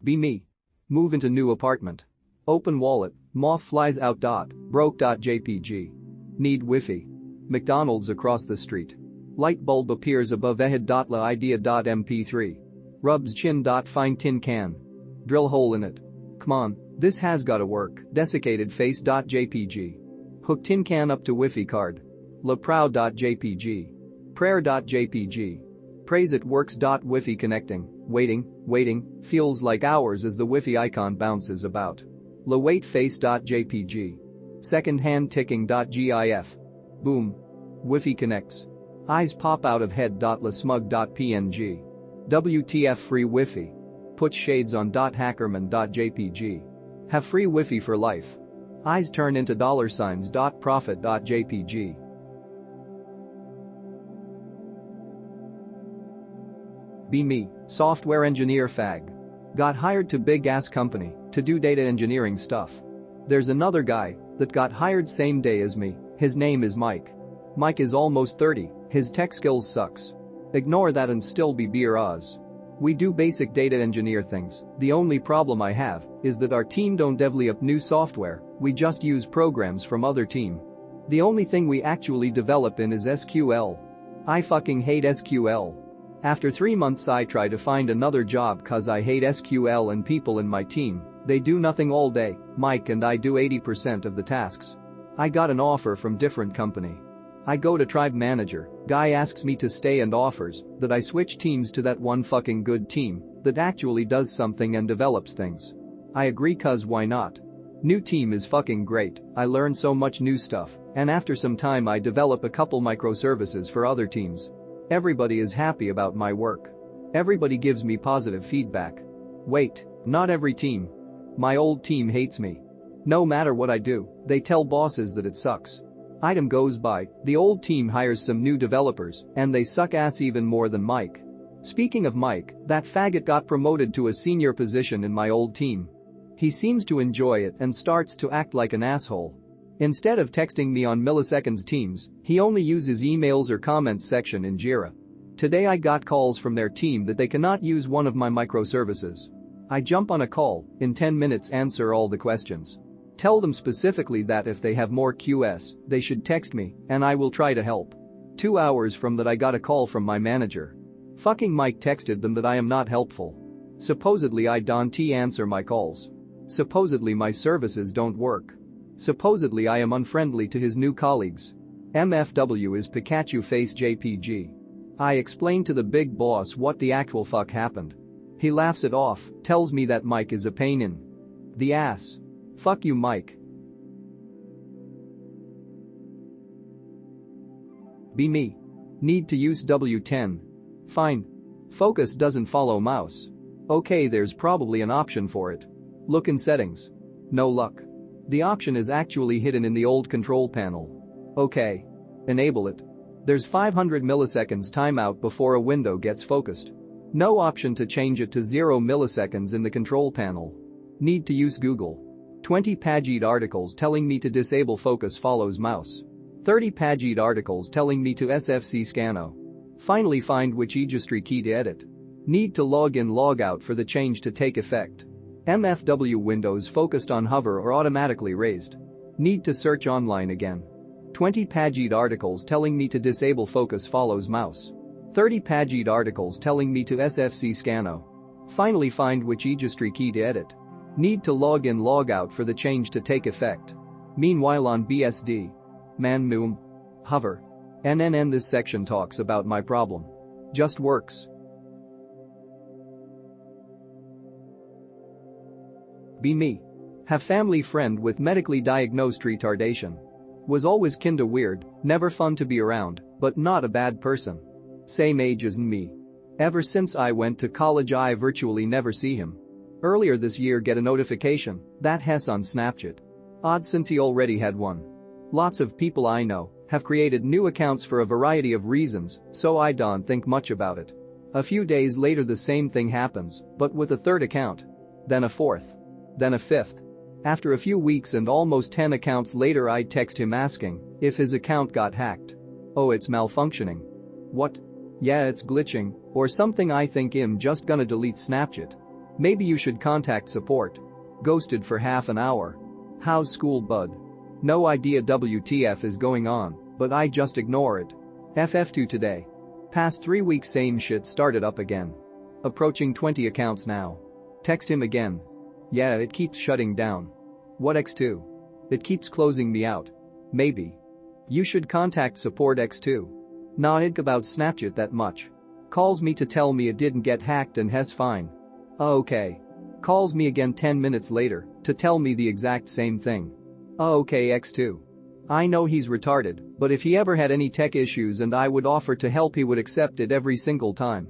Be me. Move into new apartment. Open wallet, moth flies out. Broke.jpg. Need Wi-Fi. McDonald's across the street. Light bulb appears above head. La idea.mp3. Rubs chin. Find tin can. Drill hole in it. Come on, this has gotta work. Desiccated face.jpg. Hook tin can up to Wi-Fi card. La proud.jpg. Prayer.jpg. Praise it works. Wi-Fi connecting. Waiting, feels like hours as the Wi-Fi icon bounces about. La wait face.jpg. Second hand ticking.gif. Boom. Wi-Fi connects. Eyes pop out of head. La smug.png. WTF free Wi-Fi. Put shades on. Hackerman.jpg. Have free Wi-Fi for life. Eyes turn into $signs. Profit.jpg. Be me, software engineer fag. Got hired to big ass company to do data engineering stuff. There's another guy that got hired same day as me, his name is Mike. Mike is almost 30, his tech skills sucks. Ignore that and still be BRAs. We do basic data engineer things, the only problem I have is that our team don't develop new software, we just use programs from other team. The only thing we actually develop in is SQL. I fucking hate SQL. After 3 months I try to find another job cause I hate SQL and people in my team, they do nothing all day, Mike and I do 80% of the tasks. I got an offer from different company. I go to tribe manager, guy asks me to stay and offers that I switch teams to that one fucking good team that actually does something and develops things. I agree cause why not? New team is fucking great, I learn so much new stuff, and after some time I develop a couple microservices for other teams. Everybody is happy about my work. Everybody gives me positive feedback. Wait, not every team. My old team hates me. No matter what I do, they tell bosses that it sucks. Item goes by, the old team hires some new developers, and they suck ass even more than Mike. Speaking of Mike, that faggot got promoted to a senior position in my old team. He seems to enjoy it and starts to act like an asshole. Instead of texting me on milliseconds Teams, he only uses emails or comments section in Jira. Today I got calls from their team that they cannot use one of my microservices. I jump on a call, in 10 minutes answer all the questions. Tell them specifically that if they have more QS, they should text me, and I will try to help. 2 hours from that I got a call from my manager. Fucking Mike texted them that I am not helpful. Supposedly I don't answer my calls. Supposedly my services don't work. Supposedly I am unfriendly to his new colleagues. MFW is Pikachu face JPG. I explain to the big boss what the actual fuck happened. He laughs it off, tells me that Mike is a pain in the ass. Fuck you, Mike. Be me. Need to use W10. Fine. Focus doesn't follow mouse. Okay, there's probably an option for it. Look in settings. No luck. The option is actually hidden in the old control panel. Okay. Enable it. There's 500 milliseconds timeout before a window gets focused. No option to change it to 0 milliseconds in the control panel. Need to use Google. 20 pageed articles telling me to disable focus follows mouse. 30 pageed articles telling me to SFC scano. Finally find which registry key to edit. Need to log in log out for the change to take effect. MFW windows focused on hover or automatically raised. Need to search online again. 20 pageed articles telling me to disable focus follows mouse. 30 pageed articles telling me to SFC scano. Finally find which registry key to edit. Need to log in log out for the change to take effect. Meanwhile on BSD. Man hover. NNN this section talks about my problem. Just works. Be me. Have family friend with medically diagnosed retardation. Was always kinda weird, never fun to be around, but not a bad person. Same age as me. Ever since I went to college I virtually never see him. Earlier this year get a notification that Hess on Snapchat. Odd since he already had one. Lots of people I know have created new accounts for a variety of reasons, so I don't think much about it. A few days later the same thing happens, but with a third account. Then a fourth. Then a fifth. After a few weeks and almost 10 accounts later I text him asking if his account got hacked. Oh, it's malfunctioning. What? Yeah, it's glitching or something. I think I'm just gonna delete Snapchat. Maybe you should contact support. Ghosted for half an hour. How's school, bud? No idea WTF is going on, but I just ignore it. FF2 today. Past 3 weeks same shit started up again. Approaching 20 accounts now. Text him again. Yeah, it keeps shutting down. What X2? It keeps closing me out. Maybe. You should contact support X2. Nah, it about Snapchat that much. Calls me to tell me it didn't get hacked and has fine. Okay. Calls me again 10 minutes later to tell me the exact same thing. Okay, X2. I know he's retarded, but if he ever had any tech issues and I would offer to help, he would accept it every single time.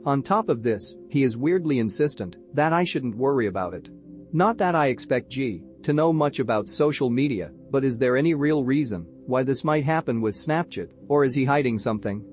On top of this, he is weirdly insistent that I shouldn't worry about it. Not that I expect G to know much about social media, but is there any real reason why this might happen with Snapchat, or is he hiding something?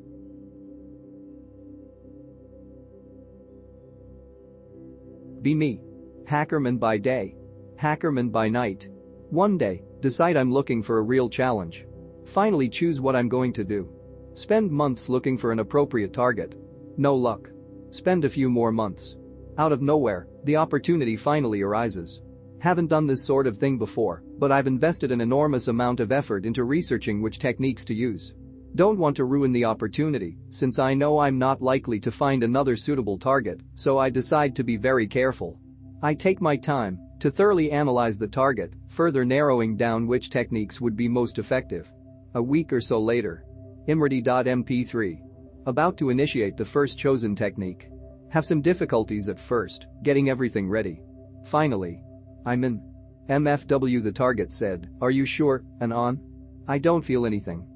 Be me. Hackerman by day. Hackerman by night. One day, decide I'm looking for a real challenge. Finally choose what I'm going to do. Spend months looking for an appropriate target. No luck. Spend a few more months. Out of nowhere, the opportunity finally arises. Haven't done this sort of thing before, but I've invested an enormous amount of effort into researching which techniques to use. Don't want to ruin the opportunity, since I know I'm not likely to find another suitable target, so I decide to be very careful. I take my time to thoroughly analyze the target, further narrowing down which techniques would be most effective. A week or so later. Imrity.mp3. About to initiate the first chosen technique. Have some difficulties at first, getting everything ready. Finally. I'm in. MFW, the target said, are you sure, and on? I don't feel anything.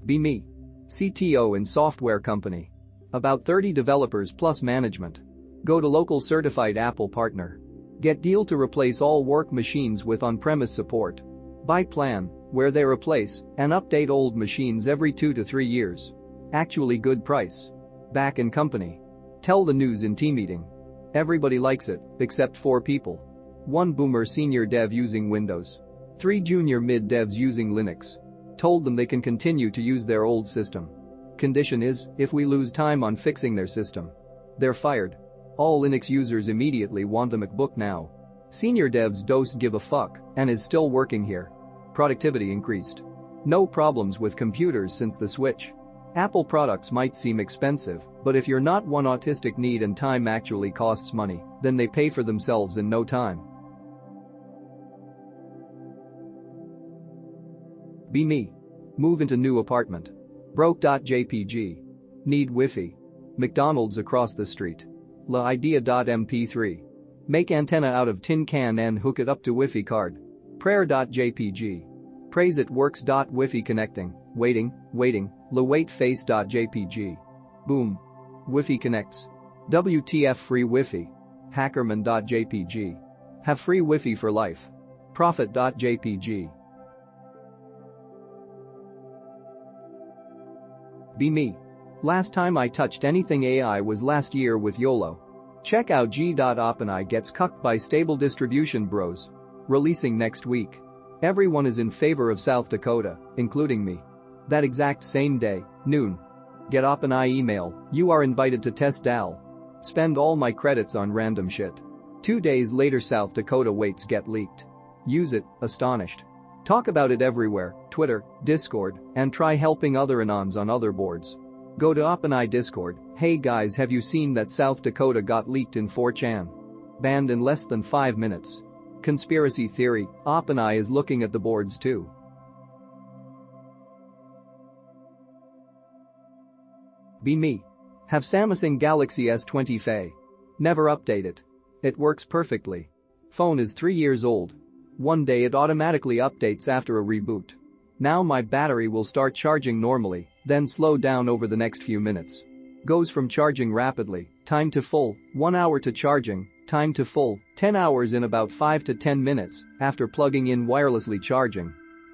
Be me. CTO in software company. About 30 developers plus management. Go to local certified Apple partner. Get deal to replace all work machines with on-premise support. Buy plan, where they replace and update old machines every 2 to 3 years. Actually good price. Back in company. Tell the news in team meeting. Everybody likes it, except 4 people. 1 boomer senior dev using Windows. 3 junior mid devs using Linux. Told them they can continue to use their old system. Condition is, if we lose time on fixing their system. They're fired. All Linux users immediately want a MacBook now. Senior devs don't give a fuck and is still working here. Productivity increased. No problems with computers since the switch. Apple products might seem expensive, but if you're not one autistic need and time actually costs money, then they pay for themselves in no time. Be me. Move into new apartment. Broke.jpg. Need Wi-Fi. McDonald's across the street. La idea.mp3. Make antenna out of tin can and hook it up to Wi-Fi card. Prayer.jpg. Praise it works. Wi-Fi connecting. Waiting. La wait face.jpg. Boom. Wi-Fi connects. WTF free Wi-Fi. Hackerman.jpg. Have free Wi-Fi for life. Profit.jpg. Be me. Last time I touched anything AI was last year with YOLO. Check out G.OpenAI gets cucked by stable distribution bros. Releasing next week. Everyone is in favor of South Dakota, including me. That exact same day, noon. Get OpenAI email, you are invited to test DAL. Spend all my credits on random shit. 2 days later South Dakota weights get leaked. Use it, astonished. Talk about it everywhere, Twitter, Discord, and try helping other anons on other boards. Go to OpenAI Discord, hey guys, have you seen that South Dakota got leaked in 4chan? Banned in less than 5 minutes. Conspiracy theory, OpenAI is looking at the boards too. Be me. Have Samsung Galaxy S20 FE. Never update it. It works perfectly. Phone is 3 years old. One day it automatically updates after a reboot. Now my battery will start charging normally, then slow down over the next few minutes. Goes from charging rapidly, time to full, 1 hour to charging, time to full, 10 hours in about 5 to 10 minutes after plugging in wirelessly charging.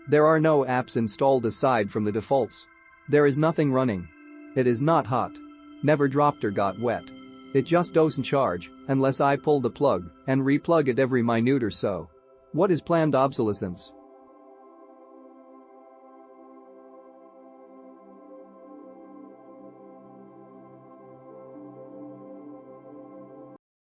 There are no apps installed aside from the defaults. There is nothing running. It is not hot. Never dropped or got wet. It just doesn't charge unless I pull the plug and replug it every minute or so. What is planned obsolescence?